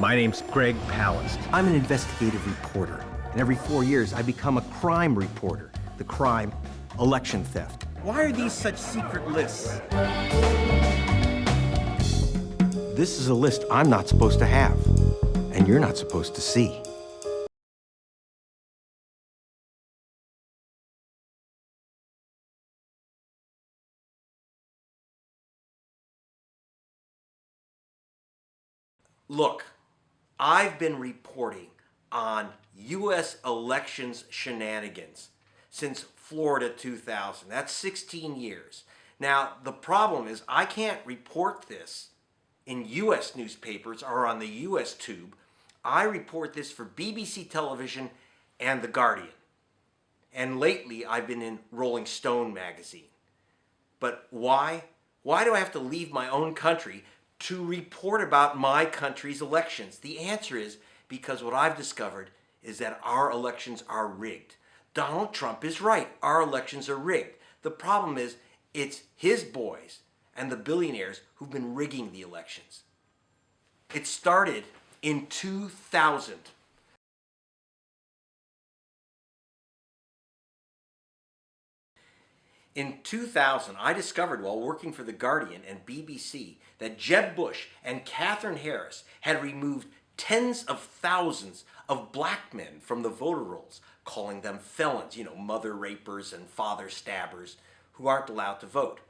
My name's Greg Palast. I'm an investigative reporter, and every 4 years I become a crime reporter. The crime, election theft. Why are these such secret lists? This is a list I'm not supposed to have, and you're not supposed to see. Look, I've been reporting on U.S. elections shenanigans since Florida 2000. That's 16 years. Now, the problem is I can't report this in U.S. newspapers or on the U.S. tube. I report this for BBC television and The Guardian. And lately, I've been in Rolling Stone magazine. But why? Why do I have to leave my own country to report about my country's elections? The answer is because what I've discovered is that our elections are rigged. Donald Trump is right. Our elections are rigged. The problem is it's his boys and the billionaires who've been rigging the elections. It started in 2000. In 2000, I discovered while working for The Guardian and BBC that Jeb Bush and Katherine Harris had removed tens of thousands of black men from the voter rolls, calling them felons, mother rapers and father stabbers who aren't allowed to vote.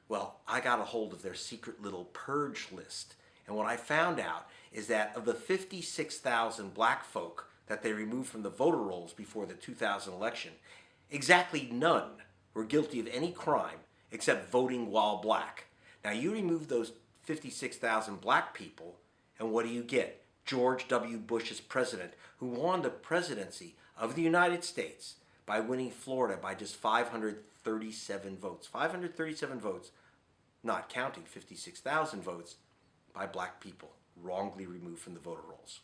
Well, I got a hold of their secret little purge list, and what I found out is that of the 56,000 black folk that they removed from the voter rolls before the 2000 election, exactly none were guilty of any crime except voting while black. Now you remove those 56,000 black people, and what do you get? George W. Bush as president, who won the presidency of the United States by winning Florida by just 537 votes. 537 votes, not counting 56,000 votes by black people wrongly removed from the voter rolls.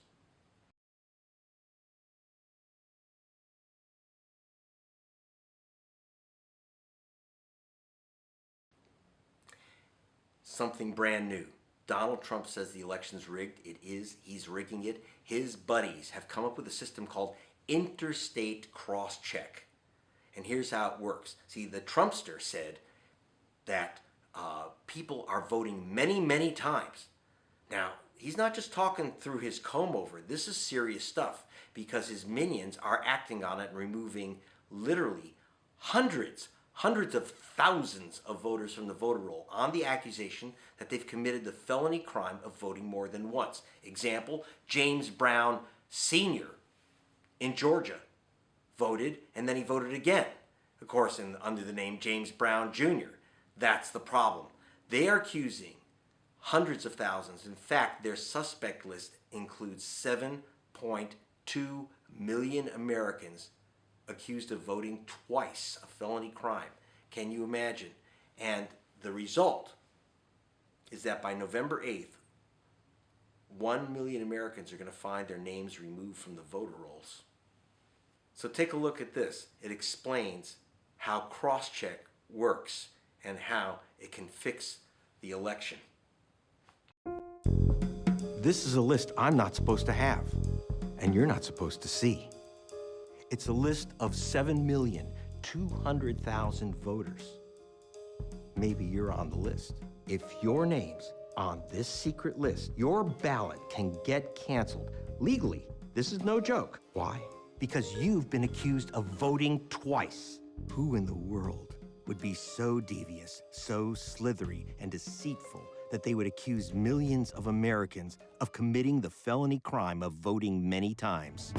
Something brand new. Donald Trump says the election's rigged. It is. He's rigging it. His buddies have come up with a system called interstate crosscheck. And here's how it works. See, the Trumpster said that people are voting many, many times. Now, he's not just talking through his comb over. This is serious stuff because his minions are acting on it and removing literally hundreds of thousands of voters from the voter roll on the accusation that they've committed the felony crime of voting more than once. Example, James Brown Sr. in Georgia voted, and then he voted again. Of course, under the name James Brown Jr. That's the problem. They are accusing hundreds of thousands. In fact, their suspect list includes 7.2 million Americans accused of voting twice, a felony crime. Can you imagine? And the result is that by November 8th, 1 million Americans are going to find their names removed from the voter rolls. So take a look at this. It explains how crosscheck works and how it can fix the election. This is a list I'm not supposed to have, and you're not supposed to see. It's a list of 7,200,000 voters. Maybe you're on the list. If your name's on this secret list, your ballot can get canceled. Legally, this is no joke. Why? Because you've been accused of voting twice. Who in the world would be so devious, so slithery and deceitful that they would accuse millions of Americans of committing the felony crime of voting many times?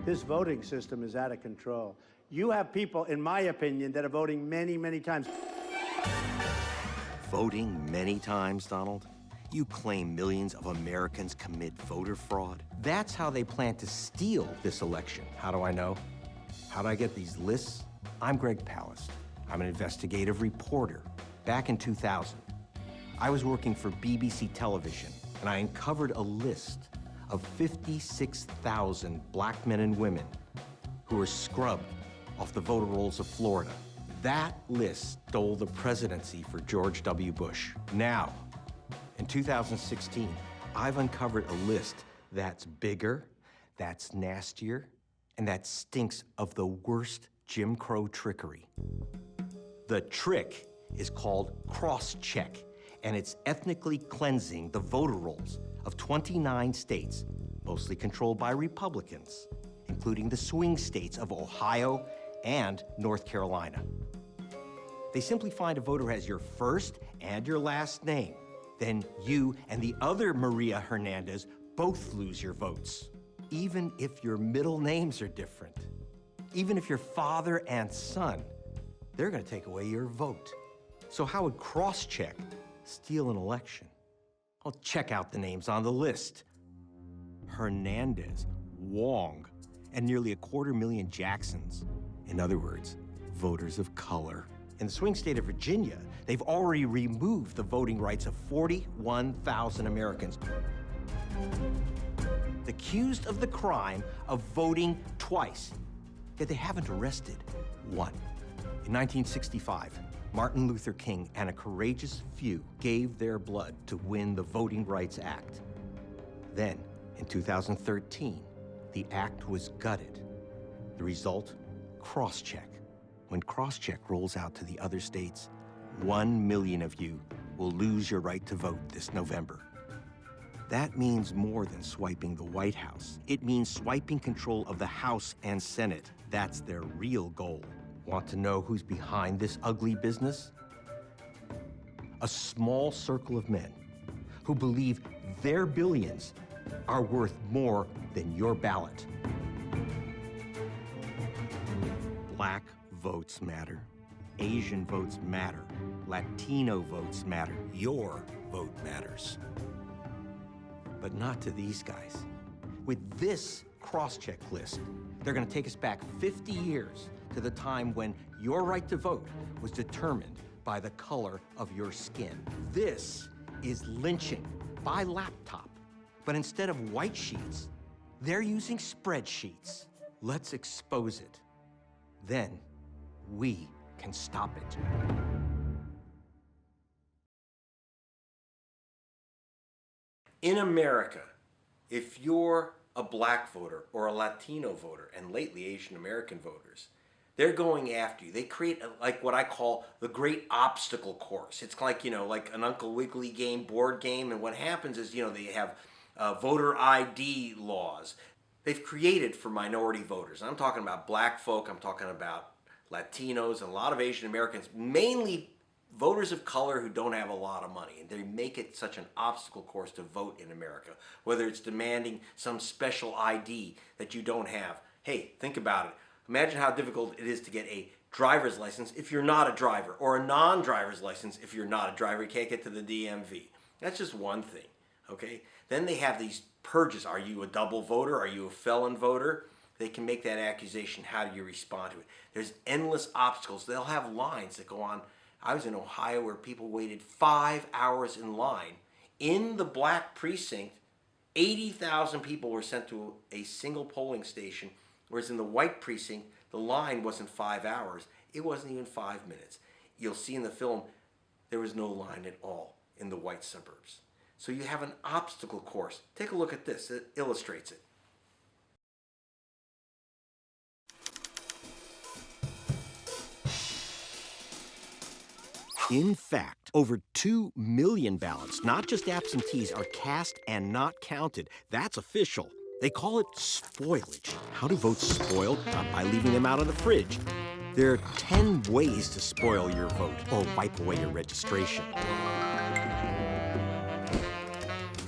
This voting system is out of control. You have people, in my opinion, that are voting many, many times. Voting many times, Donald? You claim millions of Americans commit voter fraud? That's how they plan to steal this election. How do I know? How do I get these lists? I'm Greg Palast. I'm an investigative reporter. Back in 2000, I was working for BBC television, and I uncovered a list of 56,000 black men and women who were scrubbed off the voter rolls of Florida. That list stole the presidency for George W. Bush. Now, In 2016, I've uncovered a list that's bigger, that's nastier, and that stinks of the worst Jim Crow trickery. The trick is called Crosscheck, and it's ethnically cleansing the voter rolls of 29 states, mostly controlled by Republicans, including the swing states of Ohio and North Carolina. They simply find a voter who has your first and your last name. Then you and the other Maria Hernandez both lose your votes, even if your middle names are different. Even if you're father and son, they're gonna take away your vote. So how would Crosscheck steal an election? I'll check out the names on the list. Hernandez, Wong, and nearly 250,000 Jacksons. In other words, voters of color. In the swing state of Virginia, they've already removed the voting rights of 41,000 Americans, accused of the crime of voting twice, yet they haven't arrested one. In 1965, Martin Luther King and a courageous few gave their blood to win the Voting Rights Act. Then, in 2013, the act was gutted. The result? Crosscheck. When Crosscheck rolls out to the other states, 1 million of you will lose your right to vote this November. That means more than swiping the White House. It means swiping control of the House and Senate. That's their real goal. Want to know who's behind this ugly business? A small circle of men who believe their billions are worth more than your ballot. Black votes matter. Asian votes matter. Latino votes matter. Your vote matters. But not to these guys. With this Crosscheck list, they're gonna take us back 50 years to the time when your right to vote was determined by the color of your skin. This is lynching by laptop. But instead of white sheets, they're using spreadsheets. Let's expose it. Then we can stop it. In America, if you're a black voter or a Latino voter, and lately Asian American voters, they're going after you. They create like what I call the great obstacle course. It's like, like an Uncle Wiggily game, board game, and what happens is, they have voter ID laws. They've created for minority voters. I'm talking about black folk, I'm talking about Latinos, and a lot of Asian Americans, mainly voters of color who don't have a lot of money, and they make it such an obstacle course to vote in America, whether it's demanding some special ID that you don't have. Hey, think about it. Imagine how difficult it is to get a driver's license if you're not a driver, or a non-driver's license if you're not a driver. You can't get to the DMV. That's just one thing, okay? Then they have these purges. Are you a double voter? Are you a felon voter? They can make that accusation. How do you respond to it? There's endless obstacles. They'll have lines that go on. I was in Ohio where people waited 5 hours in line. In the black precinct, 80,000 people were sent to a single polling station, whereas in the white precinct, the line wasn't 5 hours. It wasn't even 5 minutes. You'll see in the film, there was no line at all in the white suburbs. So you have an obstacle course. Take a look at this. It illustrates it. In fact, over 2 million ballots, not just absentees, are cast and not counted. That's official. They call it spoilage. How do votes spoil? Not by leaving them out of the fridge. There are 10 ways to spoil your vote or wipe away your registration.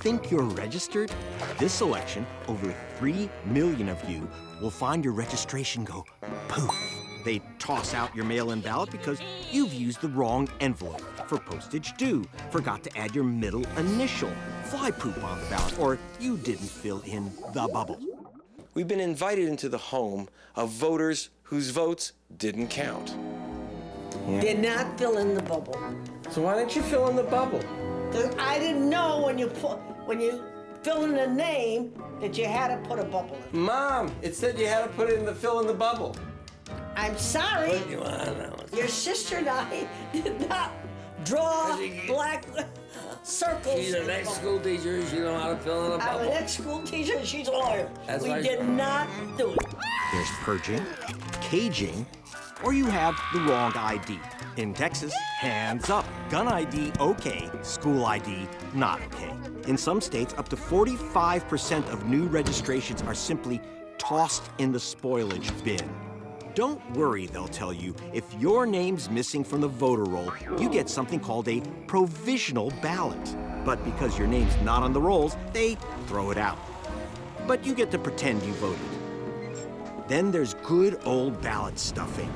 Think you're registered? This election, over 3 million of you will find your registration go poof. They toss out your mail-in ballot because you've used the wrong envelope for postage due, forgot to add your middle initial, fly poop on the ballot, or you didn't fill in the bubble. We've been invited into the home of voters whose votes didn't count. Did not fill in the bubble. So why didn't you fill in the bubble? I didn't know when you fill in a name that you had to put a bubble in. Mom, it said you had to put it in the fill in the bubble. I'm sorry. What do you want to know? Your sister and I did not draw black circles. She's an ex-school teacher. She know how to fill in a I'm bubble. an ex-school teacher and she's a lawyer. That's We right. did not do it. There's purging, caging, or you have the wrong ID. In Texas, hands up. Gun ID, okay. School ID, not okay. In some states, up to 45% of new registrations are simply tossed in the spoilage bin. Don't worry, they'll tell you. If your name's missing from the voter roll, you get something called a provisional ballot. But because your name's not on the rolls, they throw it out. But you get to pretend you voted. Then there's good old ballot stuffing.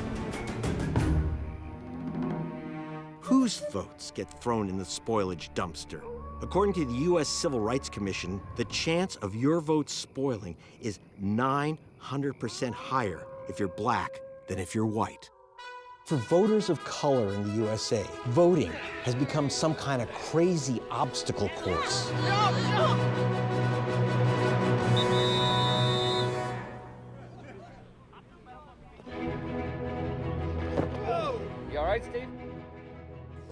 Whose votes get thrown in the spoilage dumpster? According to the U.S. Civil Rights Commission, the chance of your vote spoiling is 900% higher if you're black than if you're white. For voters of color in the USA, voting has become some kind of crazy obstacle course. You all right, Steve?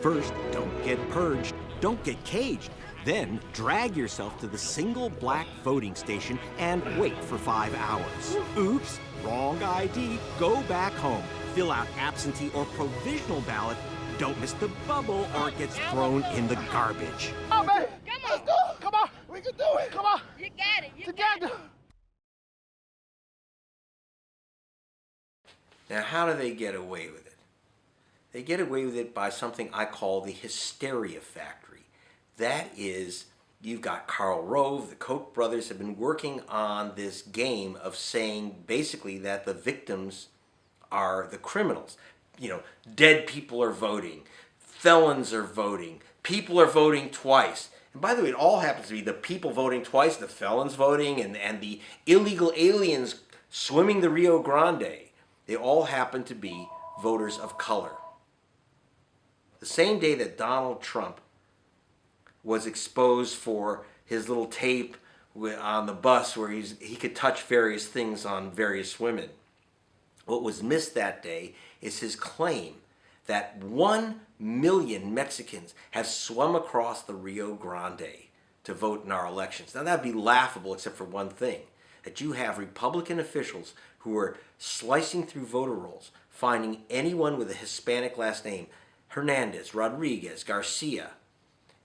First, don't get purged, don't get caged. Then, drag yourself to the single black voting station and wait for 5 hours. Oops, wrong ID, go back home. Fill out absentee or provisional ballot. Don't miss the bubble or it gets thrown in the garbage. Come on, man. Let's go. Come on. We can do it. Come on. You got it. You Together. got it. Now, how do they get away with it? They get away with it by something I call the hysteria factory. That is, you've got Karl Rove, the Koch brothers have been working on this game of saying basically that the victims are the criminals. You know, dead people are voting, felons are voting, people are voting twice. And by the way, it all happens to be the people voting twice, the felons voting, and the illegal aliens swimming the Rio Grande. They all happen to be voters of color. The same day that Donald Trump was exposed for his little tape on the bus where he could touch various things on various women, what was missed that day is his claim that 1 million Mexicans have swum across the Rio Grande to vote in our elections. Now that'd be laughable except for one thing, that you have Republican officials who are slicing through voter rolls, finding anyone with a Hispanic last name, Hernandez, Rodriguez, Garcia,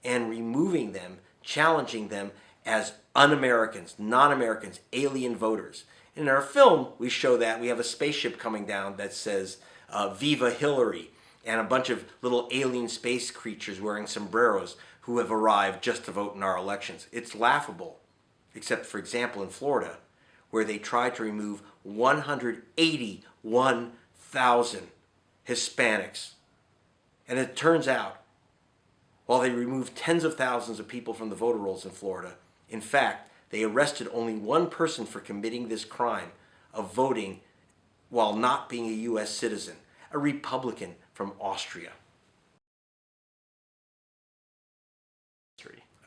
and removing them, challenging them as un-Americans, non-Americans, alien voters. In our film, we show that. We have a spaceship coming down that says, Viva Hillary, and a bunch of little alien space creatures wearing sombreros who have arrived just to vote in our elections. It's laughable, except, for example, in Florida, where they tried to remove 181,000 Hispanics. And it turns out, while they removed tens of thousands of people from the voter rolls in Florida, in fact, they arrested only one person for committing this crime of voting while not being a U.S. citizen, a Republican from Austria.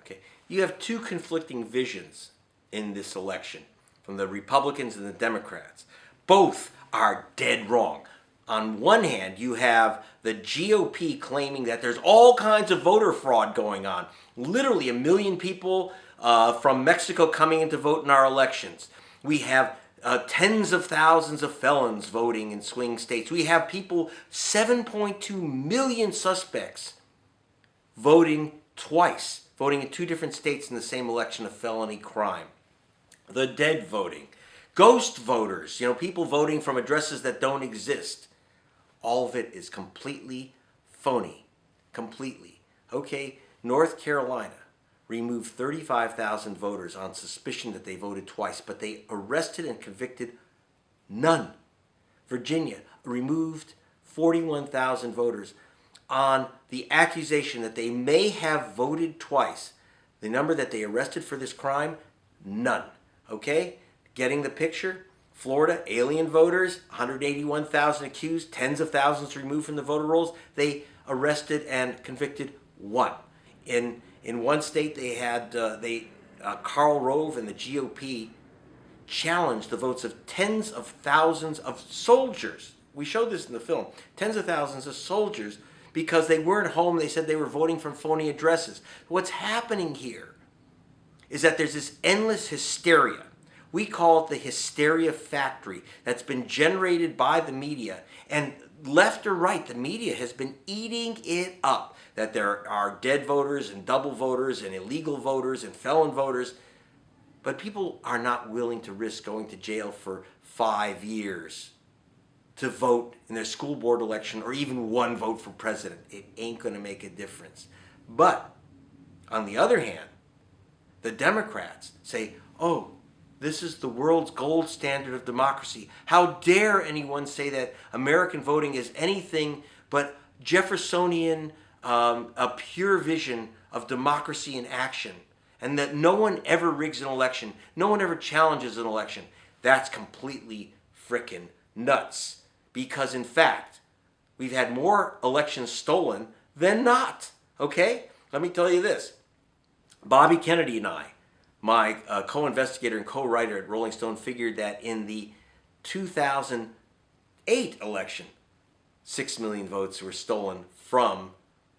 Okay, you have two conflicting visions in this election from the Republicans and the Democrats. Both are dead wrong. On one hand, you have the GOP claiming that there's all kinds of voter fraud going on. Literally 1 million people from Mexico coming in to vote in our elections. We have tens of thousands of felons voting in swing states. We have people, 7.2 million suspects voting twice, voting in 2 different states in the same election of felony crime. The dead voting. Ghost voters, you know, people voting from addresses that don't exist. All of it is completely phony. Completely. Okay, North Carolina removed 35,000 voters on suspicion that they voted twice, but they arrested and convicted none. Virginia removed 41,000 voters on the accusation that they may have voted twice. The number that they arrested for this crime, none. Okay, getting the picture? Florida, alien voters, 181,000 accused, tens of thousands removed from the voter rolls. They arrested and convicted 1. In one state, they had Karl Rove and the GOP challenged the votes of tens of thousands of soldiers. We showed this in the film. Tens of thousands of soldiers because they weren't home. They said they were voting from phony addresses. What's happening here is that there's this endless hysteria. We call it the hysteria factory that's been generated by the media. And left or right, the media has been eating it up. That there are dead voters and double voters and illegal voters and felon voters. But people are not willing to risk going to jail for 5 years to vote in their school board election or even one vote for president. It ain't going to make a difference. But on the other hand, the Democrats say, oh, this is the world's gold standard of democracy. How dare anyone say that American voting is anything but Jeffersonian, a pure vision of democracy in action, and that no one ever rigs an election, no one ever challenges an election. That's completely frickin' nuts. Because in fact, we've had more elections stolen than not, okay? Let me tell you this. Bobby Kennedy and I, my co-investigator and co-writer at Rolling Stone, figured that in the 2008 election, 6 million votes were stolen from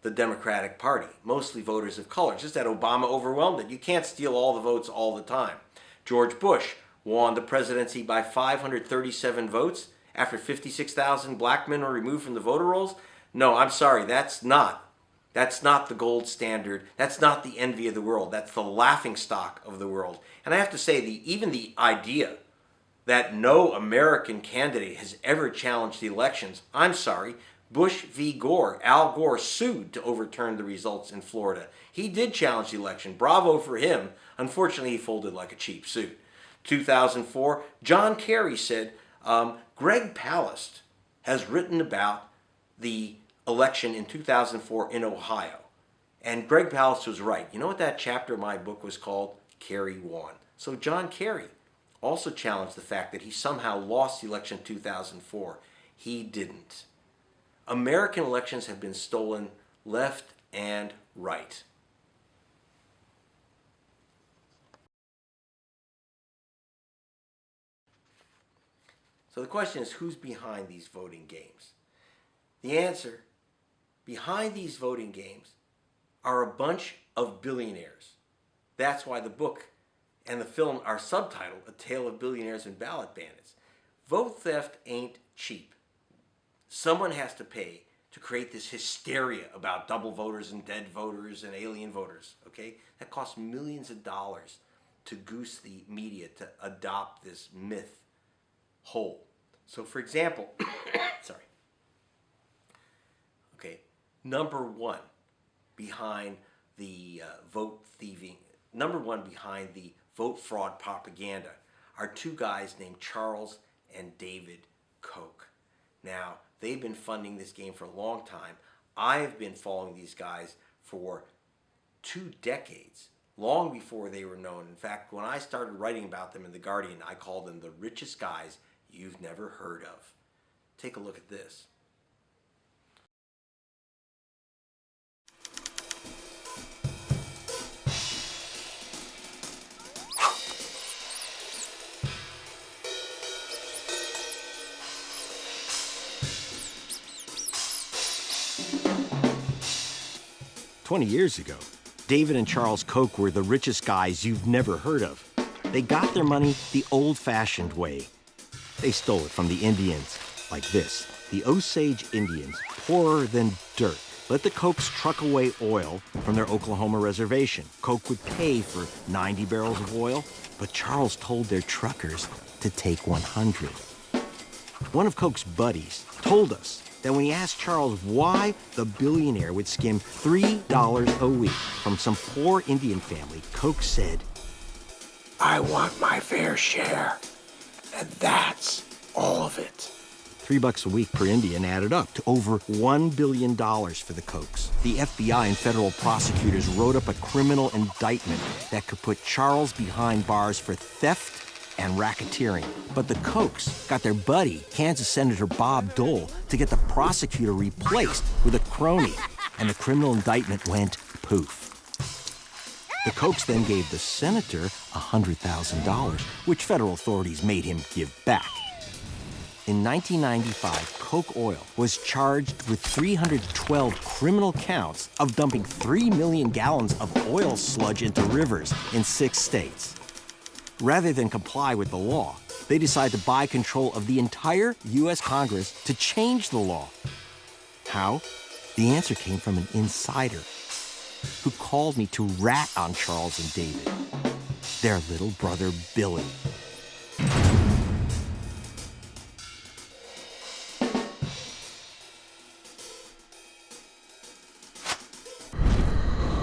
the Democratic Party, mostly voters of color. Just that Obama overwhelmed it. You can't steal all the votes all the time. George Bush won the presidency by 537 votes after 56,000 black men were removed from the voter rolls. No, I'm sorry, that's not the gold standard. That's not the envy of the world. That's the laughingstock of the world. And I have to say, even the idea that no American candidate has ever challenged the elections, I'm sorry, Bush v. Gore, Al Gore sued to overturn the results in Florida. He did challenge the election. Bravo for him. Unfortunately, he folded like a cheap suit. 2004, John Kerry said, Greg Palast has written about the election in 2004 in Ohio. And Greg Palast was right. You know what that chapter of my book was called? Kerry won. So John Kerry also challenged the fact that he somehow lost the election in 2004. He didn't. American elections have been stolen left and right. So the question is, who's behind these voting games? The answer, behind these voting games are a bunch of billionaires. That's why the book and the film are subtitled A Tale of Billionaires and Ballot Bandits. Vote theft ain't cheap. Someone has to pay to create this hysteria about double voters and dead voters and alien voters, okay? That costs millions of dollars to goose the media to adopt this myth whole. So for example, sorry. Okay, number one behind the vote thieving, number one behind the vote fraud propaganda are two guys named Charles and David Koch. Now, they've been funding this game for a long time. I've been following these guys for 2 decades, long before they were known. In fact, when I started writing about them in The Guardian, I called them the richest guys you've never heard of. Take a look at this. "20 years ago, David and Charles Koch were the richest guys you've never heard of. They got their money the old-fashioned way. They stole it from the Indians, like this. The Osage Indians, poorer than dirt, let the Kochs truck away oil from their Oklahoma reservation. Koch would pay for 90 barrels of oil, but Charles told their truckers to take 100. One of Koch's buddies told us that when he asked Charles why the billionaire would skim $3 a week from some poor Indian family, Koch said, "I want my fair share, and that's all of it." $3 a week per Indian added up to over $1 billion for the Kochs. The FBI and federal prosecutors wrote up a criminal indictment that could put Charles behind bars for theft and racketeering. But the Kochs got their buddy, Kansas Senator Bob Dole, to get the prosecutor replaced with a crony, and the criminal indictment went poof. The Kochs then gave the senator $100,000, which federal authorities made him give back. In 1995, Koch Oil was charged with 312 criminal counts of dumping 3 million gallons of oil sludge into rivers in 6 states. Rather than comply with the law, they decided to buy control of the entire U.S. Congress to change the law. How? The answer came from an insider who called me to rat on Charles and David, their little brother Billy.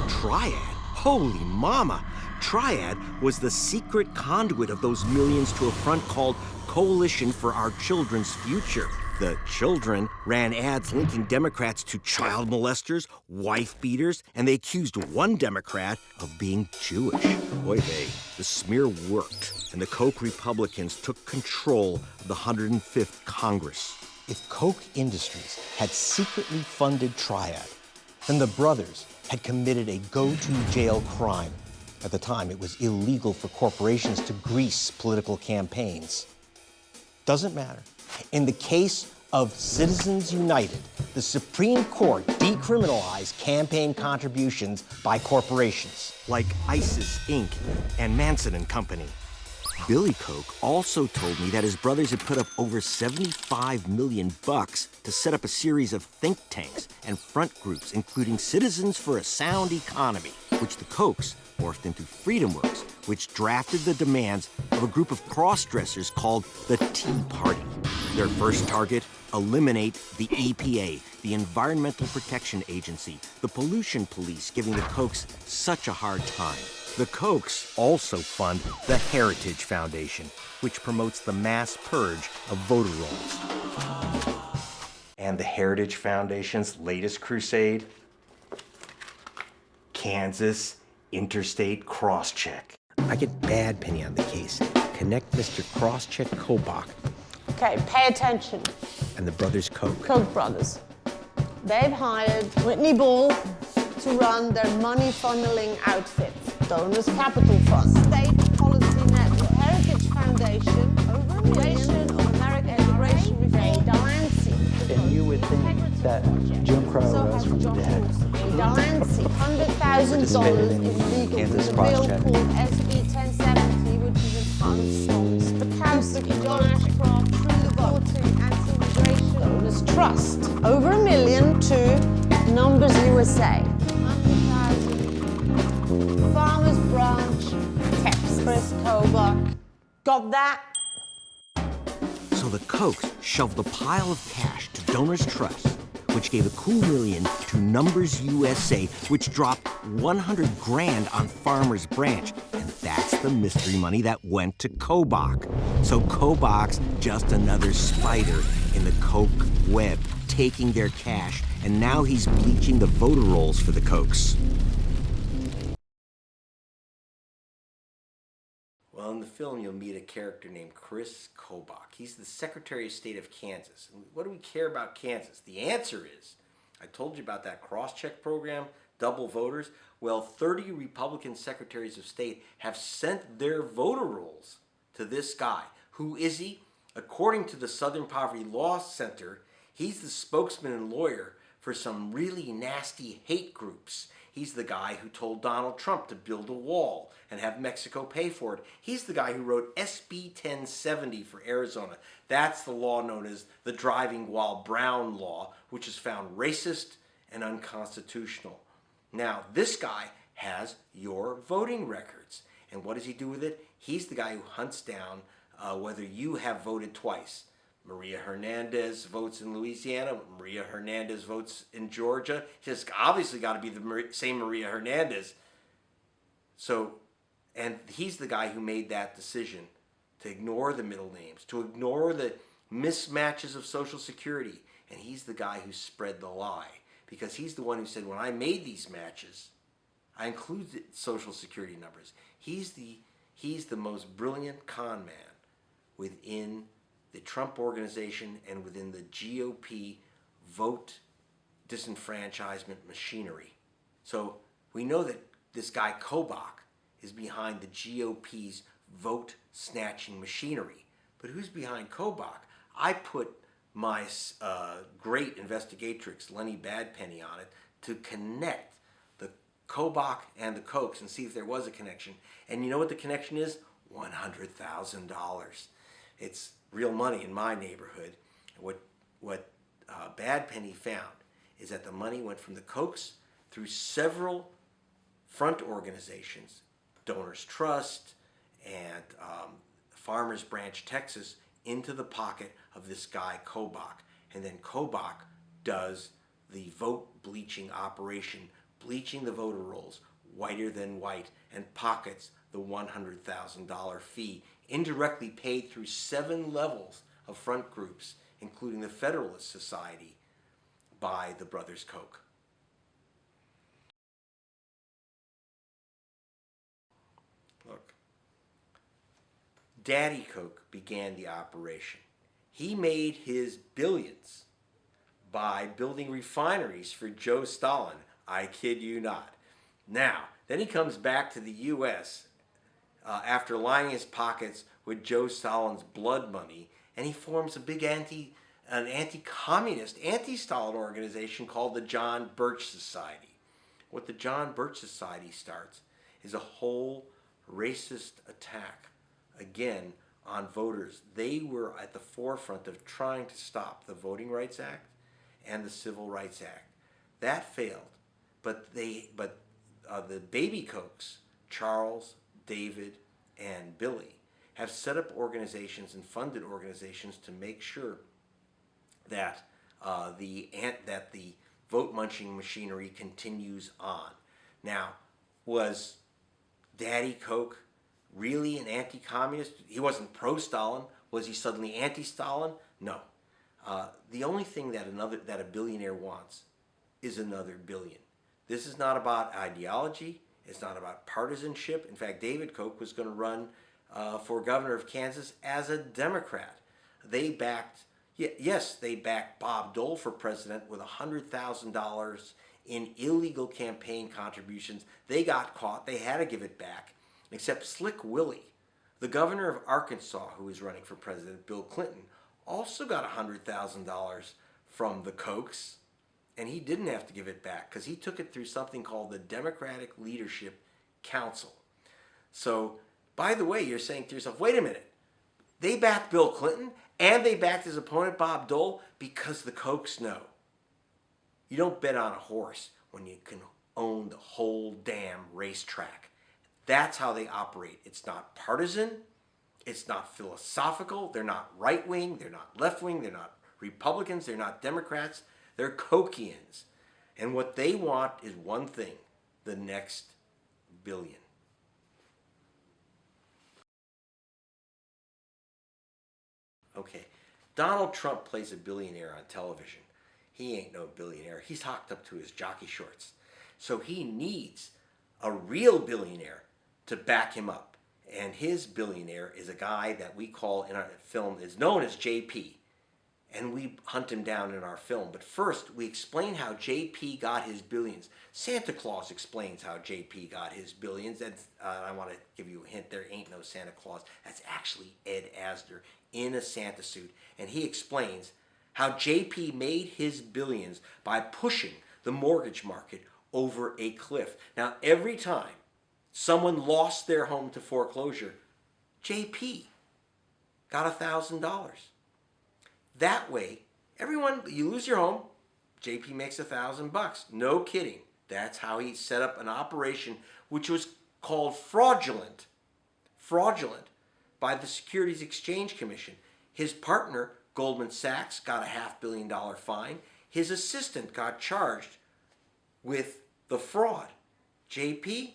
Triad? Holy mama! Triad was the secret conduit of those millions to a front called Coalition for Our Children's Future. The children ran ads linking Democrats to child molesters, wife beaters, and they accused one Democrat of being Jewish. Oy vey, the smear worked, and the Koch Republicans took control of the 105th Congress. If Koch Industries had secretly funded Triad, then the brothers had committed a go-to-jail crime. At the time, it was illegal for corporations to grease political campaigns. Doesn't matter. In the case of Citizens United, the Supreme Court decriminalized campaign contributions by corporations like ISIS, Inc. and Manson and Company. Billy Koch also told me that his brothers had put up over $75 million to set up a series of think tanks and front groups, including Citizens for a Sound Economy, which the Kochs morphed into Freedom Works, which drafted the demands of a group of cross-dressers called the Tea Party. Their first target, eliminate the EPA, the Environmental Protection Agency, the pollution police, giving the Kochs such a hard time. The Kochs also fund the Heritage Foundation, which promotes the mass purge of voter rolls. And the Heritage Foundation's latest crusade? Kansas Interstate Crosscheck. I get Badpenny on the case. Connect Mr. Crosscheck Kobach Okay, pay attention. and the brothers Koch. Koch brothers. They've hired Whitney Ball to run their money funneling outfit, Donors Capital Fund, State Policy Network, Heritage Foundation, Foundation of American Integration Review, Delancey. And you would think that Jim Crow rose from the dead. Delancey, $100,000 in legal Kansas for a bill Crosscheck. called SB 1070, which is an unsold the Kowski, John Ashcroft, through the voting anti-immigration donors trust. Over $1 million to Numbers USA. 100,000. Farmers Branch, Texas. Kris Kobach. Got that? So the Kochs shoved a pile of cash to Donors Trust, which gave a cool $1 million to Numbers USA, which dropped 100 grand on Farmers Branch. And that's the mystery money that went to Kobach. So Kobach's just another spider in the Koch web, taking their cash, and now he's bleaching the voter rolls for the Kochs. Well, in the film, you'll meet a character named Kris Kobach. He's the Secretary of State of Kansas. And what do we care about Kansas? The answer is, I told you about that cross-check program, double voters. Well, 30 Republican secretaries of state have sent their voter rolls to this guy. Who is he? According to the Southern Poverty Law Center, he's the spokesman and lawyer for some really nasty hate groups. He's the guy who told Donald Trump to build a wall and have Mexico pay for it. He's the guy who wrote SB 1070 for Arizona. That's the law known as the Driving While Brown law, which is found racist and unconstitutional. Now, this guy has your voting records. And what does he do with it? He's the guy who hunts down whether you have voted twice. Maria Hernandez votes in Louisiana. Maria Hernandez votes in Georgia. She's obviously got to be the same Maria Hernandez. So, and he's the guy who made that decision to ignore the middle names, to ignore the mismatches of Social Security. And he's the guy who spread the lie, because he's the one who said, when I made these matches, I included Social Security numbers. He's the most brilliant con man within the Trump organization and within the GOP vote disenfranchisement machinery. So we know that this guy Kobach is behind the GOP's vote snatching machinery. But who's behind Kobach? I put my great investigatrix, Lenny Badpenny, on it to connect the Kobach and the Kochs and see if there was a connection. And you know what the connection is? $100,000. It's real money in my neighborhood. What Badpenny found is that the money went from the Kochs through several front organizations, Donors Trust and Farmers Branch, Texas, into the pocket of this guy Kobach. And then Kobach does the vote bleaching operation, bleaching the voter rolls whiter than white, and pockets the $100,000 fee, indirectly paid through 7 levels of front groups, including the Federalist Society, by the brothers Koch. Look, Daddy Koch began the operation. He made his billions by building refineries for Joe Stalin. I kid you not. Now, then he comes back to the U.S. After lining his pockets with Joe Stalin's blood money, and he forms a big anti-communist, anti-Stalin organization called the John Birch Society. What the John Birch Society starts is a whole racist attack, again, on voters. They were at the forefront of trying to stop the Voting Rights Act and the Civil Rights Act. That failed, but the baby Kochs, Charles, David, and Billy, have set up organizations and funded organizations to make sure that the vote munching machinery continues on. Now, was Daddy Koch really an anti-communist? He wasn't pro-Stalin. Was he suddenly anti-Stalin? No. The only thing that a billionaire wants is another billion. This is not about ideology. It's not about partisanship. In fact, David Koch was going to run for governor of Kansas as a Democrat. They backed Bob Dole for president with $100,000 in illegal campaign contributions. They got caught. They had to give it back. Except Slick Willie, the governor of Arkansas, who was running for president, Bill Clinton, also got $100,000 from the Kochs, and he didn't have to give it back because he took it through something called the Democratic Leadership Council. So, by the way, you're saying to yourself, wait a minute, they backed Bill Clinton and they backed his opponent, Bob Dole, because the Kochs know. You don't bet on a horse when you can own the whole damn racetrack. That's how they operate. It's not partisan. It's not philosophical. They're not right-wing. They're not left-wing. They're not Republicans. They're not Democrats. They're Kochians. And what they want is one thing, the next billion. Okay, Donald Trump plays a billionaire on television. He ain't no billionaire. He's hocked up to his jockey shorts. So he needs a real billionaire to back him up. And his billionaire is a guy that we call in our film, is known as JP. And we hunt him down in our film. But first, we explain how JP got his billions. Santa Claus explains how JP got his billions. And I want to give you a hint, there ain't no Santa Claus. That's actually Ed Asner in a Santa suit. And he explains how JP made his billions by pushing the mortgage market over a cliff. Now, every time someone lost their home to foreclosure, JP got $1,000. That way, everyone, you lose your home, JP makes $1,000. No kidding. That's how he set up an operation which was called fraudulent by the Securities Exchange Commission. His partner, Goldman Sachs, got a $500 million fine. His assistant got charged with the fraud. JP,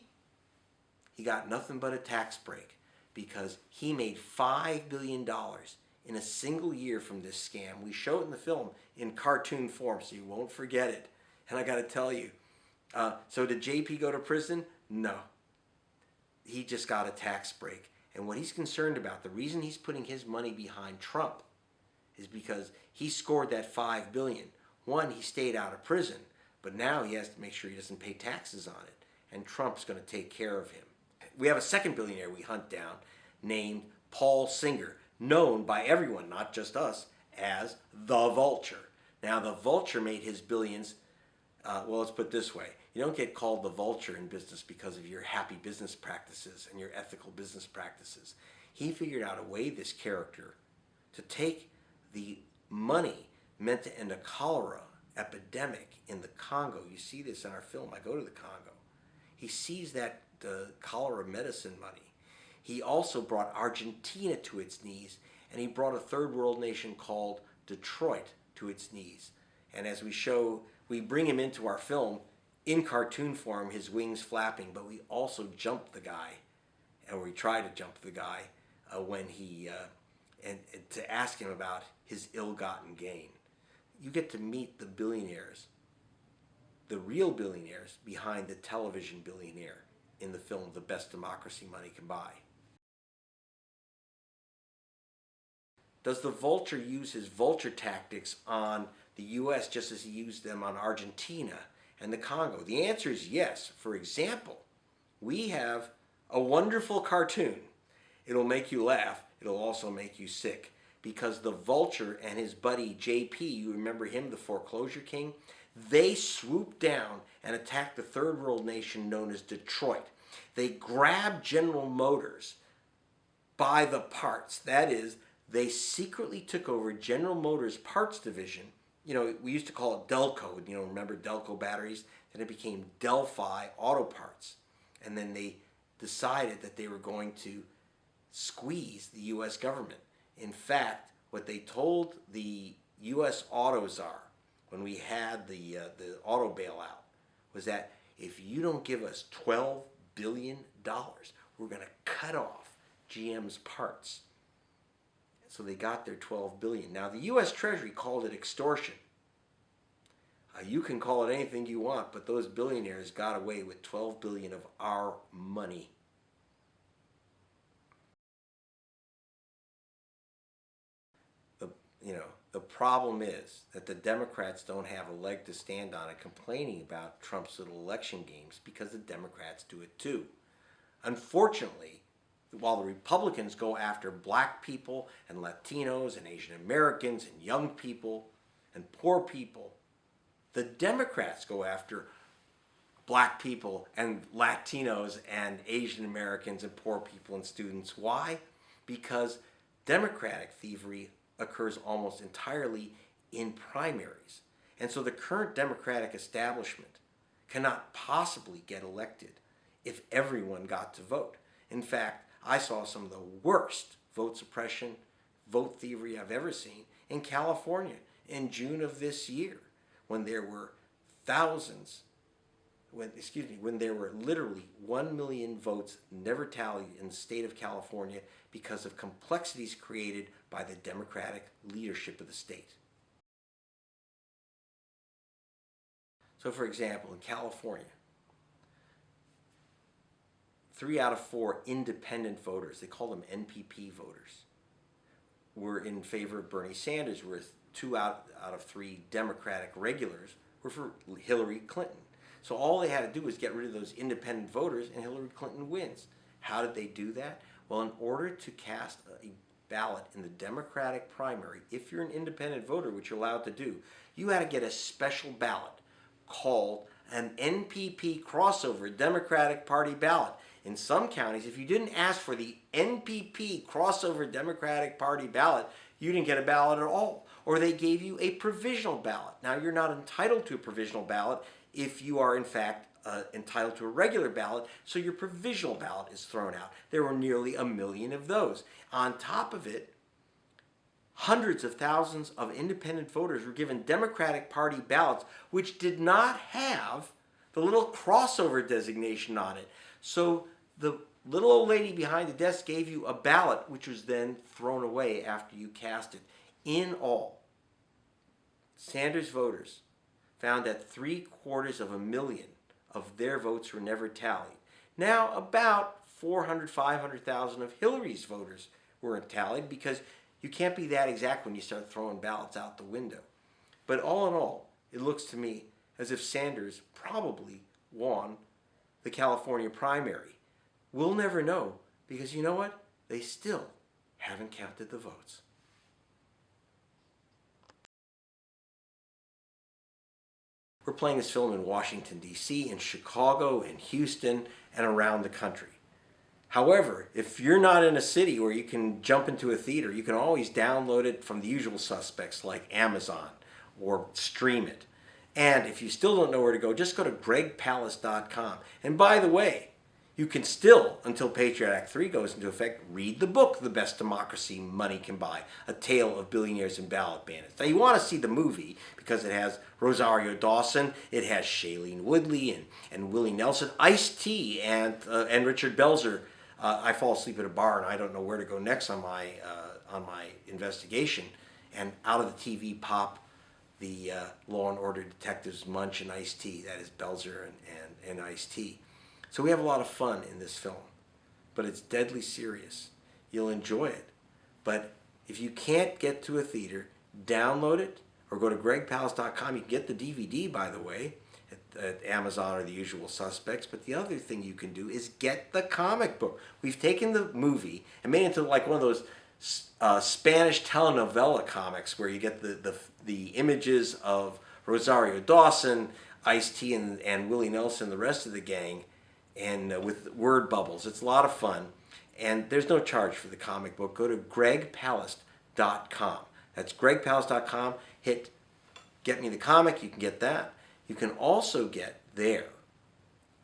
he got nothing but a tax break because he made $5 billion in a single year from this scam. We show it in the film in cartoon form, so you won't forget it. And I got to tell you, so did JP go to prison? No. He just got a tax break. And what he's concerned about, the reason he's putting his money behind Trump is because he scored that $5 billion. One, he stayed out of prison, but now he has to make sure he doesn't pay taxes on it. And Trump's going to take care of him. We have a second billionaire we hunt down named Paul Singer, known by everyone, not just us, as the Vulture. Now, the Vulture made his billions, well, let's put it this way. You don't get called the Vulture in business because of your happy business practices and your ethical business practices. He figured out a way, this character, to take the money meant to end a cholera epidemic in the Congo. You see this in our film, I Go to the Congo. He seized that cholera medicine money. He also brought Argentina to its knees, and he brought a third world nation called Detroit to its knees. And as we show, we bring him into our film in cartoon form, his wings flapping, but we also jump the guy, or we try to jump the guy when he, and to ask him about his ill-gotten gain. You get to meet the billionaires, the real billionaires behind the television billionaire in the film The Best Democracy Money Can Buy. Does the Vulture use his Vulture tactics on the U.S. just as he used them on Argentina and the Congo? The answer is yes. For example, we have a wonderful cartoon. It'll make you laugh. It'll also make you sick. Because the Vulture and his buddy JP, you remember him, the foreclosure king, they swooped down and attacked the third world nation known as Detroit. They grabbed General Motors by the parts. That is, they secretly took over General Motors parts division. You know, we used to call it Delco, you know, remember Delco batteries? Then it became Delphi Auto Parts. And then they decided that they were going to squeeze the U.S. government. In fact, what they told the U.S. auto czar when we had the auto bailout was that if you don't give us $12 billion, we're going to cut off GM's parts. So they got their $12 billion. Now, the U.S. Treasury called it extortion. You can call it anything you want, but those billionaires got away with $12 billion of our money. The problem is that the Democrats don't have a leg to stand on and complaining about Trump's little election games because the Democrats do it too. Unfortunately, while the Republicans go after black people and Latinos and Asian Americans and young people and poor people, the Democrats go after black people and Latinos and Asian Americans and poor people and students. Why? Because Democratic thievery occurs almost entirely in primaries. And so the current Democratic establishment cannot possibly get elected if everyone got to vote. In fact, I saw some of the worst vote suppression, vote thievery I've ever seen in California in June of this year, when there were when there were literally 1 million votes never tallied in the state of California because of complexities created by the Democratic leadership of the state. So, for example, in California, 3 out of 4 independent voters, they call them NPP voters, were in favor of Bernie Sanders, whereas 2 out of 3 Democratic regulars were for Hillary Clinton. So all they had to do was get rid of those independent voters and Hillary Clinton wins. How did they do that? Well, in order to cast a ballot in the Democratic primary, if you're an independent voter, which you're allowed to do, you had to get a special ballot called an NPP crossover Democratic Party ballot. In some counties, if you didn't ask for the NPP crossover Democratic Party ballot, you didn't get a ballot at all. Or they gave you a provisional ballot. Now, you're not entitled to a provisional ballot if you are, in fact, entitled to a regular ballot, so your provisional ballot is thrown out. There were nearly 1 million of those. On top of it, hundreds of thousands of independent voters were given Democratic Party ballots which did not have the little crossover designation on it. So the little old lady behind the desk gave you a ballot which was then thrown away after you cast it. In all, Sanders voters found that 750,000 of their votes were never tallied. Now, about 400,000, 500,000 of Hillary's voters weren't tallied, because you can't be that exact when you start throwing ballots out the window. But all in all, it looks to me as if Sanders probably won the California primary. We'll never know, because you know what? They still haven't counted the votes. We're playing this film in Washington, D.C., in Chicago, in Houston, and around the country. However, if you're not in a city where you can jump into a theater, you can always download it from the usual suspects like Amazon or stream it. And if you still don't know where to go, just go to gregpalast.com. And by the way, you can still, until Patriot Act 3 goes into effect, read the book, The Best Democracy Money Can Buy, A Tale of Billionaires and Ballot Bandits. Now, you want to see the movie because it has Rosario Dawson, it has Shailene Woodley and Willie Nelson, Ice-T, and Richard Belzer. I fall asleep at a bar and I don't know where to go next on my investigation. And out of the TV pop the Law and Order detectives Munch and Ice-T. That is Belzer and Ice-T. So we have a lot of fun in this film, but it's deadly serious. You'll enjoy it. But if you can't get to a theater, download it or go to gregpalast.com. You can get the DVD, by the way, at Amazon or the usual suspects. But the other thing you can do is get the comic book. We've taken the movie and made it into like one of those Spanish telenovela comics where you get the images of Rosario Dawson, Ice-T, and Willie Nelson, the rest of the gang, and with word bubbles. It's a lot of fun, and there's no charge for the comic book. Go to gregpalast.com. That's gregpalast.com. Hit Get Me the Comic. You can get that. You can also get there,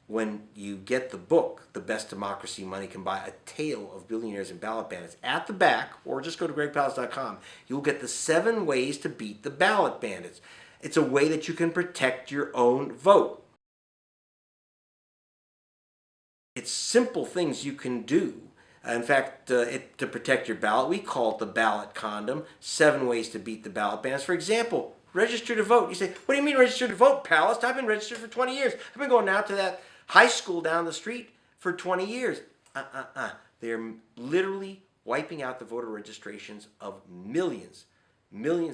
when you get the book, The Best Democracy Money Can Buy, A Tale of Billionaires and Ballot Bandits, at the back, or just go to gregpalast.com, you'll get the 7 ways to beat the ballot bandits. It's a way that you can protect your own vote. It's simple things you can do. In fact, to protect your ballot, we call it the ballot condom, 7 ways to beat the ballot bandits. For example, register to vote. You say, what do you mean register to vote, Palast? I've been registered for 20 years. I've been going out to that high school down the street for 20 years. They're literally wiping out the voter registrations of millions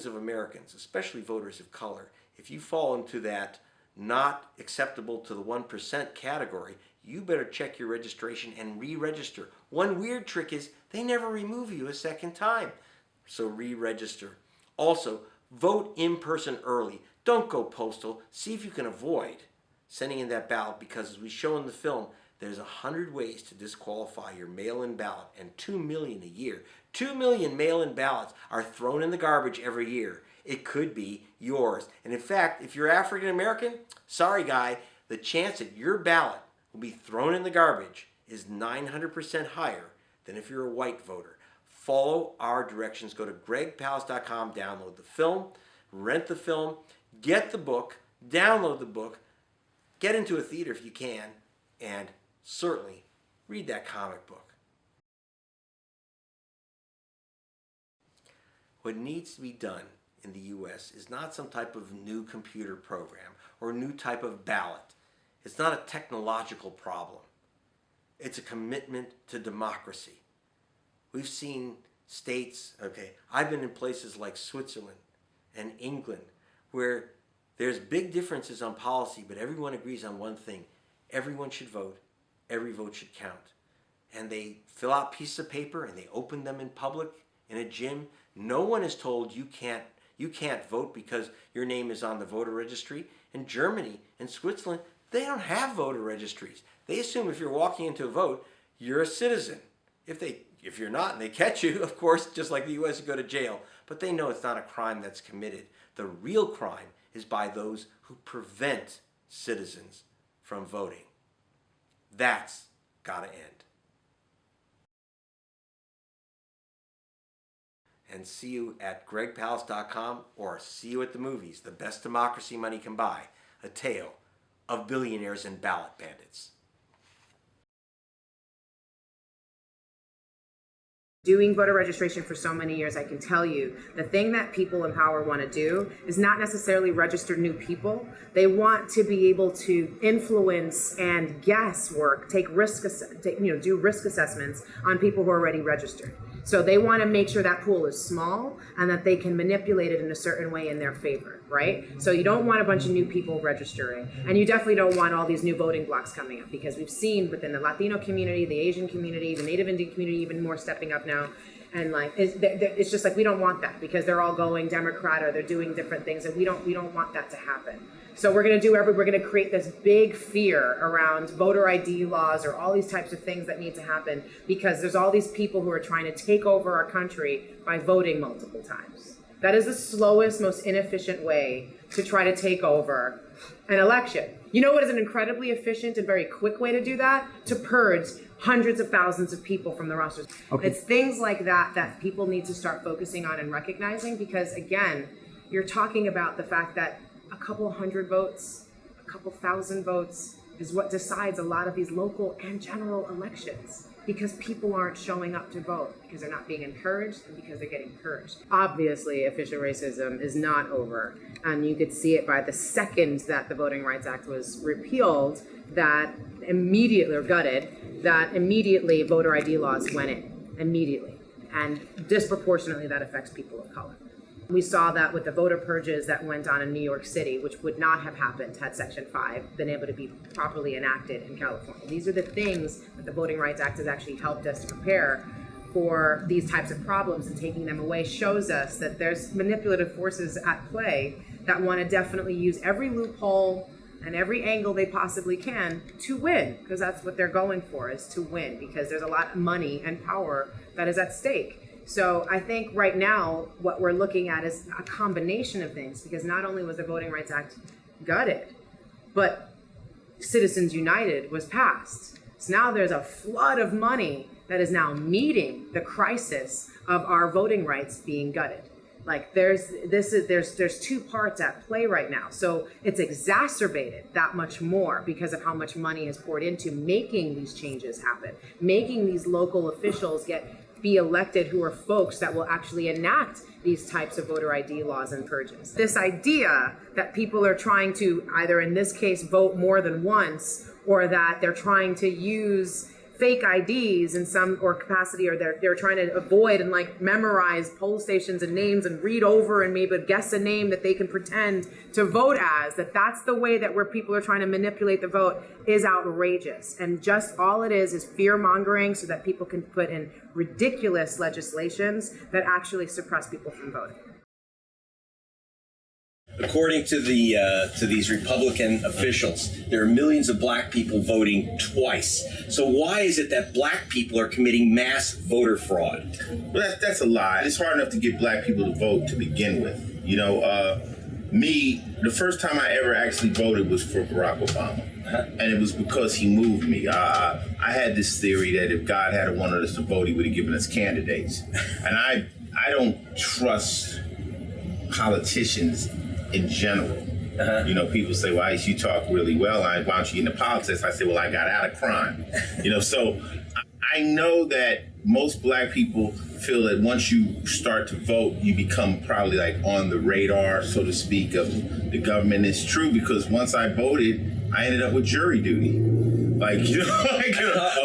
of Americans, especially voters of color. If you fall into that not acceptable to the 1% category, you better check your registration and re-register. One weird trick is they never remove you a second time, so re-register. Also, vote in person early. Don't go postal. See if you can avoid sending in that ballot, because as we show in the film, there's 100 ways to disqualify your mail-in ballot, and 2 million a year. 2 million mail-in ballots are thrown in the garbage every year. It could be yours. And in fact, if you're African American, sorry guy, the chance that your ballot will be thrown in the garbage is 900% higher than if you're a white voter. Follow our directions. Go to gregpalast.com, download the film, rent the film, get the book, download the book, get into a theater if you can, and certainly read that comic book. What needs to be done in the U.S. is not some type of new computer program or new type of ballot. It's not a technological problem. It's a commitment to democracy. We've seen states, I've been in places like Switzerland and England where there's big differences on policy, but everyone agrees on one thing. Everyone should vote. Every vote should count. And they fill out pieces of paper and they open them in public in a gym. No one is told you can't vote because your name is on the voter registry. In Germany and Switzerland, they don't have voter registries. They assume if you're walking into a vote, you're a citizen. If you're not and they catch you, of course, just like the U.S., you go to jail. But they know it's not a crime that's committed. The real crime is by those who prevent citizens from voting. That's got to end. And see you at gregpalast.com, or see you at the movies, The Best Democracy Money Can Buy, A Tale of Billionaires and Ballot Bandits. Doing voter registration for so many years, I can tell you, the thing that people in power want to do is not necessarily register new people. They want to be able to influence and guesswork, do risk assessments on people who are already registered. So they want to make sure that pool is small and that they can manipulate it in a certain way in their favor, right? So you don't want a bunch of new people registering, and you definitely don't want all these new voting blocks coming up, because we've seen within the Latino community, the Asian community, the Native Indian community, even more stepping up now. And like, it's just like, we don't want that, because they're all going Democrat or they're doing different things, and we don't want that to happen. So we're going to create this big fear around voter ID laws or all these types of things that need to happen because there's all these people who are trying to take over our country by voting multiple times. That is the slowest, most inefficient way to try to take over an election. You know what is an incredibly efficient and very quick way to do that? To purge hundreds of thousands of people from the rosters. Okay. It's things like that that people need to start focusing on and recognizing because, again, you're talking about the fact that a couple hundred votes, a couple thousand votes is what decides a lot of these local and general elections because people aren't showing up to vote because they're not being encouraged and because they're getting purged. Obviously, official racism is not over, and you could see it by the second that the Voting Rights Act was repealed, that immediately, or gutted, that immediately voter ID laws went in, immediately, and disproportionately that affects people of color. We saw that with the voter purges that went on in New York City, which would not have happened had Section 5 been able to be properly enacted in California. These are the things that the Voting Rights Act has actually helped us to prepare for these types of problems, and taking them away shows us that there's manipulative forces at play that want to definitely use every loophole and every angle they possibly can to win, because that's what they're going for, is to win, because there's a lot of money and power that is at stake. So I think right now what we're looking at is a combination of things, because not only was the Voting Rights Act gutted, but Citizens United was passed. So now there's a flood of money that is now meeting the crisis of our voting rights being gutted. Like there's two parts at play right now. So it's exacerbated that much more because of how much money is poured into making these changes happen, making these local officials be elected who are folks that will actually enact these types of voter ID laws and purges. This idea that people are trying to either in this case vote more than once, or that they're trying to use fake IDs in some or capacity, or they're trying to avoid and like memorize poll stations and names and read over and maybe guess a name that they can pretend to vote as, that's the way that where people are trying to manipulate the vote is outrageous. And just all it is fear mongering so that people can put in ridiculous legislations that actually suppress people from voting. According to these Republican officials, there are millions of black people voting twice. So why is it that black people are committing mass voter fraud? Well, that's a lie. It's hard enough to get black people to vote to begin with. You know, me, the first time I ever actually voted was for Barack Obama. And it was because he moved me. I had this theory that if God had wanted us to vote, he would have given us candidates. And I don't trust politicians in general. You know, people say, well, you talk really well. Why don't you get into politics? I say, well, I got out of crime. You know, so I know that most black people feel that once you start to vote, you become probably like on the radar, so to speak, of the government. It's true, because once I voted, I ended up with jury duty. Like, you know, like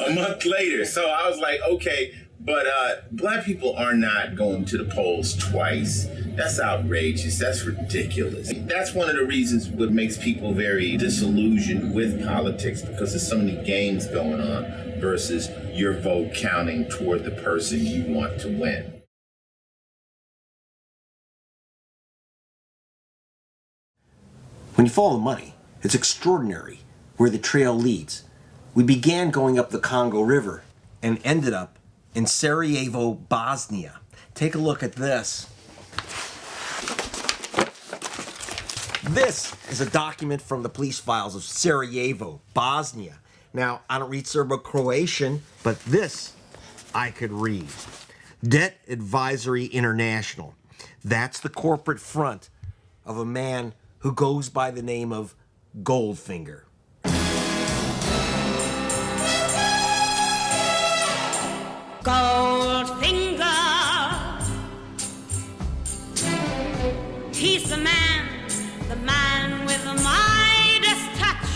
a month later. So I was like, okay, but black people are not going to the polls twice. That's outrageous. That's ridiculous. That's one of the reasons what makes people very disillusioned with politics, because there's so many games going on versus your vote counting toward the person you want to win. When you follow the money, it's extraordinary where the trail leads. We began going up the Congo River and ended up in Sarajevo, Bosnia. Take a look at this. This is a document from the police files of Sarajevo, Bosnia. Now, I don't read Serbo-Croatian, but this I could read. Debt Advisory International. That's the corporate front of a man who goes by the name of Goldfinger. Goldfinger, he's the man with the Midas touch.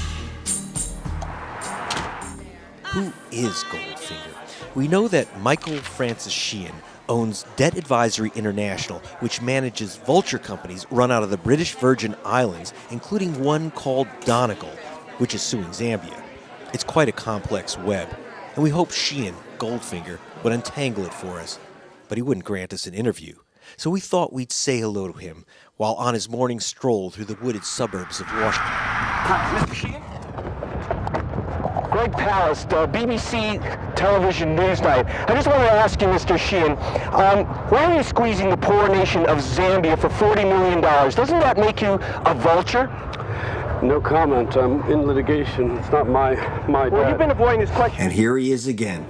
Who is Goldfinger? We know that Michael Francis Sheehan owns Debt Advisory International, which manages vulture companies run out of the British Virgin Islands, including one called Donegal, which is suing Zambia. It's quite a complex web, and we hope Sheehan, Goldfinger, would untangle it for us, but he wouldn't grant us an interview. so we thought we'd say hello to him while on his morning stroll through the wooded suburbs of Washington. Hi, Mr. Sheehan? Greg Palast, BBC Television Newsnight. I just wanted to ask you, Mr. Sheehan, why are you squeezing the poor nation of Zambia for $40 million? Doesn't that make you a vulture? No comment. I'm in litigation. It's not my Well, dad. you've been avoiding this question. And here he is again.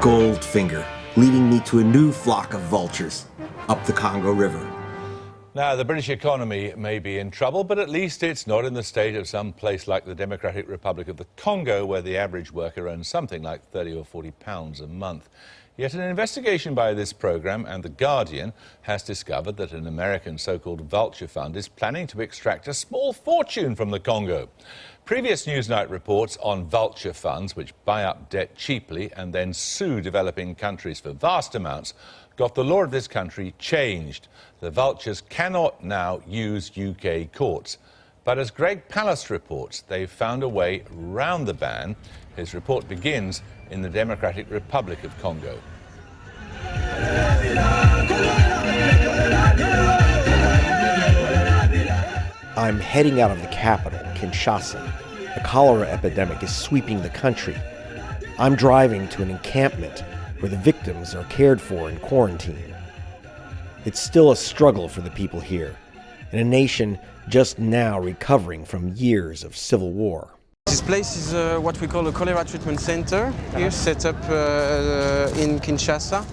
Goldfinger, leading me to a new flock of vultures up the Congo River. Now, the British economy may be in trouble, but at least it's not in the state of some place like the Democratic Republic of the Congo, where the average worker earns something like 30 or 40 pounds a month. Yet an investigation by this programme and The Guardian has discovered that an American so-called Vulture fund is planning to extract a small fortune from the Congo. Previous Newsnight reports on Vulture funds, which buy up debt cheaply and then sue developing countries for vast amounts, got the law of this country changed. The vultures cannot now use UK courts. But as Greg Palast reports, they've found a way round the ban. His report begins in the Democratic Republic of Congo. I'm heading out of the capital, Kinshasa. A cholera epidemic is sweeping the country. I'm driving to an encampment where the victims are cared for in quarantine. It's still a struggle for the people here, in a nation just now recovering from years of civil war. This place is what we call a cholera treatment center, here set up in Kinshasa,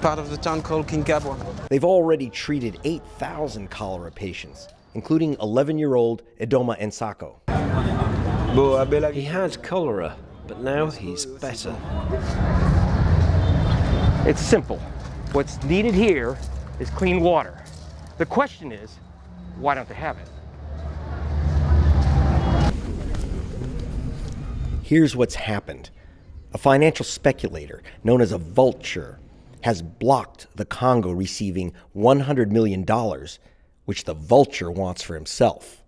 part of the town called Kinkabwa. They've already treated 8,000 cholera patients, including 11-year-old Edoma Ensako. He had cholera, but now he's better. It's simple. What's needed here is clean water. The question is, why don't they have it? Here's what's happened. A financial speculator known as a vulture has blocked the Congo receiving $100 million, which the vulture wants for himself.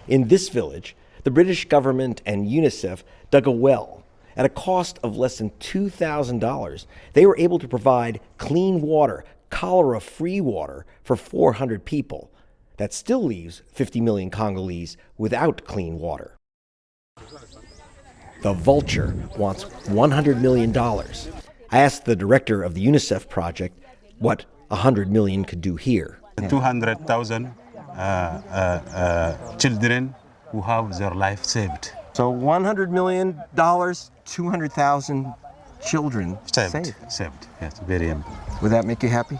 In this village, the British government and UNICEF dug a well. At a cost of less than $2,000, they were able to provide clean water, cholera-free water, for 400 people. That still leaves 50 million Congolese without clean water. The vulture wants $100 million. I asked the director of the UNICEF project what $100 million could do here. 200,000 children who have their life saved. So $100 million, 200,000 children saved. Saved, yes, very important. Would that make you happy?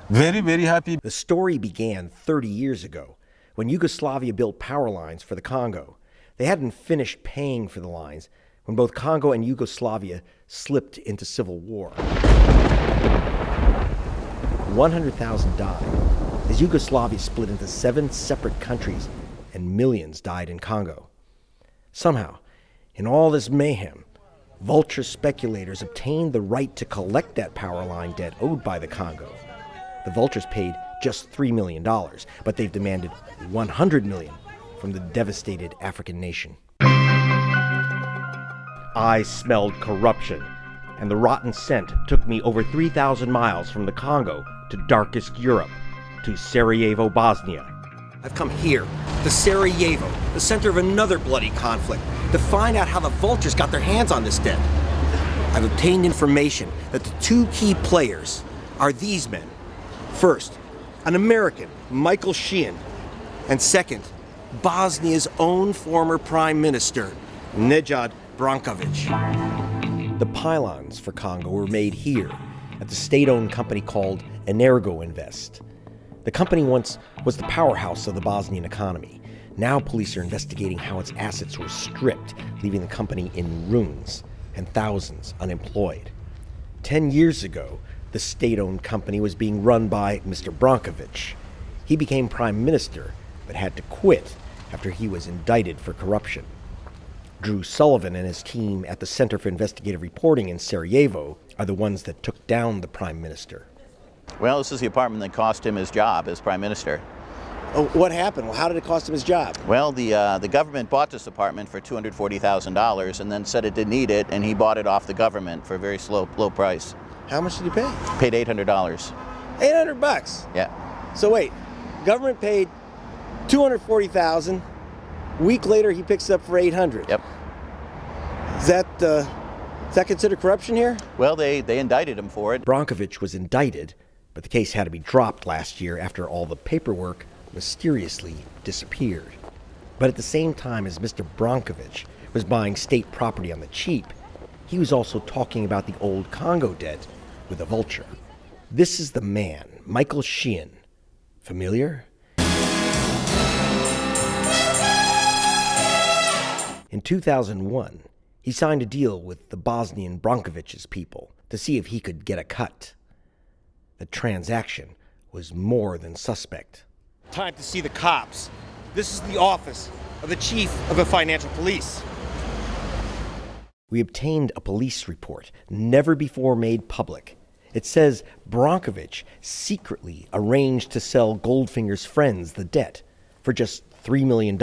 Very, very happy. The story began 30 years ago when Yugoslavia built power lines for the Congo. They hadn't finished paying for the lines when both Congo and Yugoslavia slipped into civil war. 100,000 died as Yugoslavia split into 7 separate countries and millions died in Congo. Somehow, in all this mayhem, vulture speculators obtained the right to collect that power line debt owed by the Congo. The vultures paid just $3 million, but they've demanded $100 million from the devastated African nation. I smelled corruption, and the rotten scent took me over 3,000 miles from the Congo to darkest Europe, to Sarajevo, Bosnia. I've come here, to Sarajevo, the center of another bloody conflict, to find out how the vultures got their hands on this debt. I've obtained information that the 2 key players are these men. First, an American, Michael Sheehan, and second, Bosnia's own former prime minister, Nedjad Brankovic. The pylons for Congo were made here at the state-owned company called Energo Invest. The company once was the powerhouse of the Bosnian economy. Now police are investigating how its assets were stripped, leaving the company in ruins and thousands unemployed. 10 years ago, the state-owned company was being run by Mr. Brankovic. He became prime minister, but had to quit after he was indicted for corruption. Drew Sullivan and his team at the Center for Investigative Reporting in Sarajevo are the ones that took down the prime minister. Well, this is the apartment that cost him his job as prime minister. Oh, what happened? Well, how did it cost him his job? Well, the government bought this apartment for $240,000 and then said it didn't need it, and he bought it off the government for a very low price. How much did he pay? Paid $800. 800 bucks. Yeah. So wait, government paid 240,000. A week later, he picks up for 800. Yep. Is that considered corruption here? Well, they indicted him for it. Brankovich was indicted, but the case had to be dropped last year after all the paperwork mysteriously disappeared. But at the same time as Mr. Brankovich was buying state property on the cheap, he was also talking about the old Congo debt with the Vulture. This is the man, Michael Sheehan. Familiar? In 2001, he signed a deal with the Bosnian Brankovich's people to see if he could get a cut. The transaction was more than suspect. Time to see the cops. This is the office of the chief of the financial police. We obtained a police report, never before made public. It says Brankovich secretly arranged to sell Goldfinger's friends the debt for just $3 million,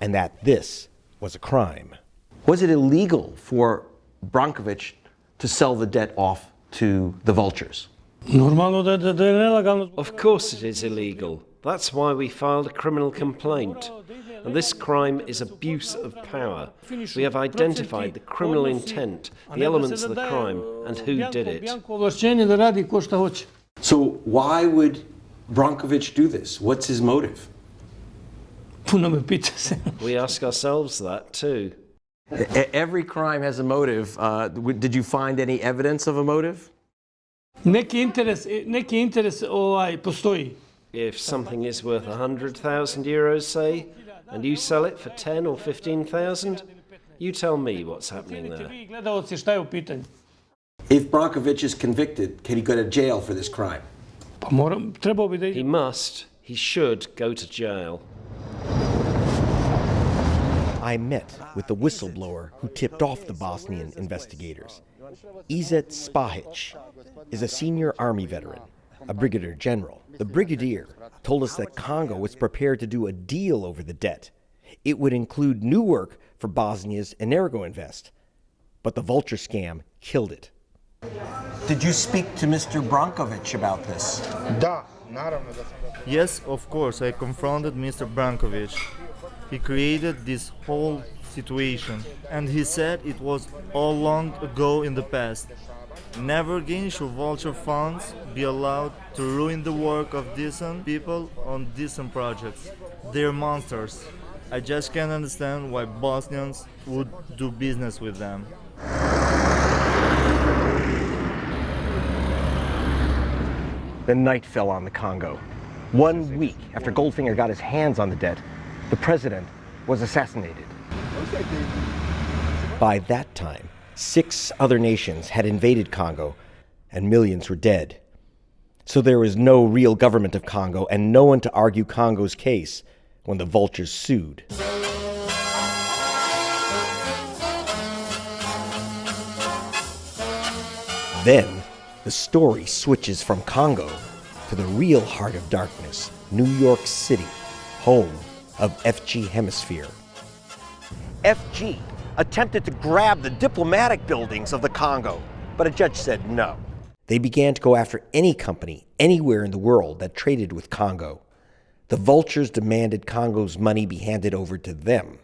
and that this was a crime. Was it illegal for Brankovich to sell the debt off to the Vultures? Of course it is illegal. That's why we filed a criminal complaint. And this crime is abuse of power. We have identified the criminal intent, the elements of the crime, and who did it. So why would Brankovich do this? What's his motive? We ask ourselves that too. Every crime has a motive. Did you find any evidence of a motive? If something is worth 100,000 euros, say, and you sell it for 10 or 15,000, you tell me what's happening there. If Brankovich is convicted, can he go to jail for this crime? He must. He should go to jail. I met with the whistleblower who tipped off the Bosnian investigators. Izet Spahic is a senior army veteran, a brigadier general. The brigadier told us that Congo was prepared to do a deal over the debt. It would include new work for Bosnia's Energoinvest, but the Vulture scam killed it. Did you speak to Mr. Brankovich about this? Yes, of course, I confronted Mr. Brankovich. He created this whole situation, and he said it was all long ago in the past. Never again should Vulture funds be allowed to ruin the work of decent people on decent projects. They're monsters. I just can't understand why Bosnians would do business with them. The night fell on the Congo. 1 week after Goldfinger got his hands on the debt, the president was assassinated. By that time, 6 other nations had invaded Congo, and millions were dead. So there was no real government of Congo and no one to argue Congo's case when the Vultures sued. Then, the story switches from Congo to the real heart of darkness, New York City, home of FG Hemisphere. FG attempted to grab the diplomatic buildings of the Congo, but a judge said no. They began to go after any company anywhere in the world that traded with Congo. The Vultures demanded Congo's money be handed over to them.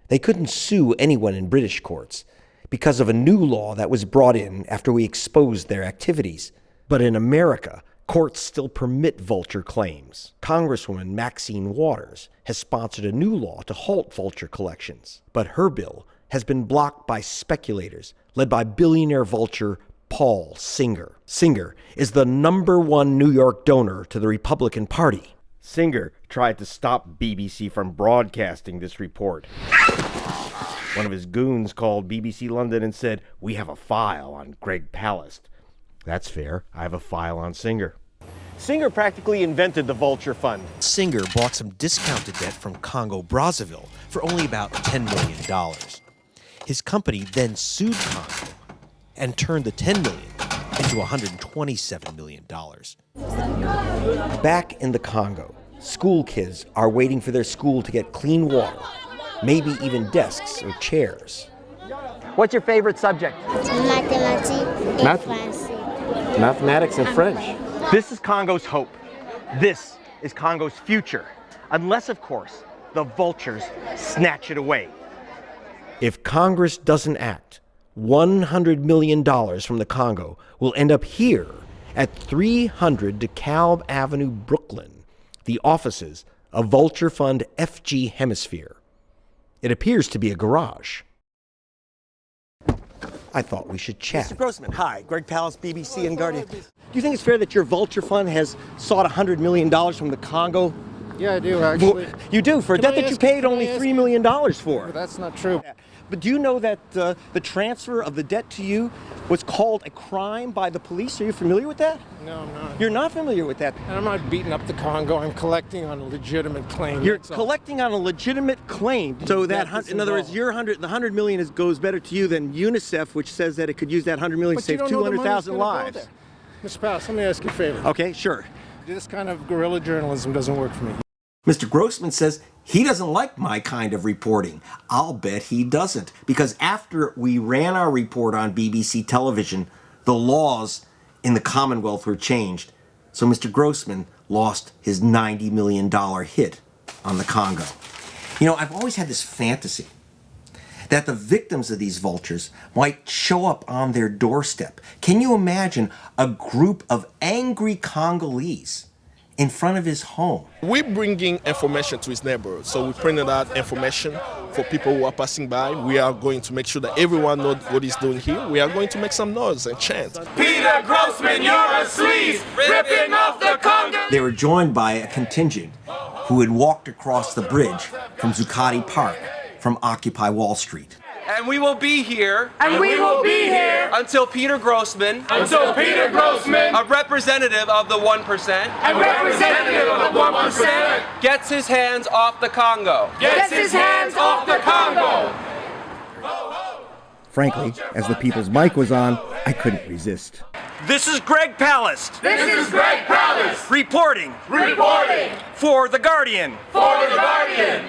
They couldn't sue anyone in British courts because of a new law that was brought in after we exposed their activities. But in America, courts still permit Vulture claims. Congresswoman Maxine Waters has sponsored a new law to halt Vulture collections, but her bill has been blocked by speculators led by billionaire Vulture Paul Singer. Singer is the #1 New York donor to the Republican Party. Singer tried to stop BBC from broadcasting this report. One of his goons called BBC London and said, "We have a file on Greg Palast." That's fair. I have a file on Singer. Singer practically invented the Vulture Fund. Singer bought some discounted debt from Congo Brazzaville for only about $10 million. His company then sued Congo and turned the $10 million into $127 million. Back in the Congo, school kids are waiting for their school to get clean water, maybe even desks or chairs. What's your favorite subject? Mathematics and French. Mathematics and French. This is Congo's hope. This is Congo's future. Unless, of course, the vultures snatch it away. If Congress doesn't act, $100 million from the Congo will end up here at 300 DeKalb Avenue, Brooklyn, the offices of Vulture Fund FG Hemisphere. It appears to be a garage. I thought we should chat. Mr. Grossman, hi. Greg Palast, BBC and Guardian. Do you think it's fair that your Vulture Fund has sought $100 million from the Congo? Yeah, I do, actually. You do, for a debt that you paid only $3 million for. That's not true. But do you know that the transfer of the debt to you was called a crime by the police? Are you familiar with that? No, I'm not. You're not familiar with that? And I'm not beating up the Congo. I'm collecting on a legitimate claim. You're collecting on a legitimate claim. So that, in other words, the $100 million goes better to you than UNICEF, which says that it could use that $100 million to save 200,000 lives. Mr. Palast, let me ask you a favor. Okay, sure. This kind of guerrilla journalism doesn't work for me. Mr. Grossman says he doesn't like my kind of reporting. I'll bet he doesn't, because after we ran our report on BBC television, the laws in the Commonwealth were changed. So Mr. Grossman lost his $90 million hit on the Congo. You know, I've always had this fantasy that the victims of these vultures might show up on their doorstep. Can you imagine a group of angry Congolese in front of his home? We're bringing information to his neighborhood. So we printed out information for people who are passing by. We are going to make sure that everyone knows what he's doing here. We are going to make some noise and chant. Peter Grossman, you're a sleaze, ripping off the Congo. They were joined by a contingent who had walked across the bridge from Zuccotti Park from Occupy Wall Street. And we will be here. And we will be here. Until Peter Grossman. Until Peter Grossman. A representative of the 1%. A representative of the 1%. Gets his hands off the Congo. Gets his hands off the Congo. Frankly, as the People's mic was on, I couldn't resist. This is Greg Palast. This is Greg Palast. Reporting. Reporting. For The Guardian. For The Guardian.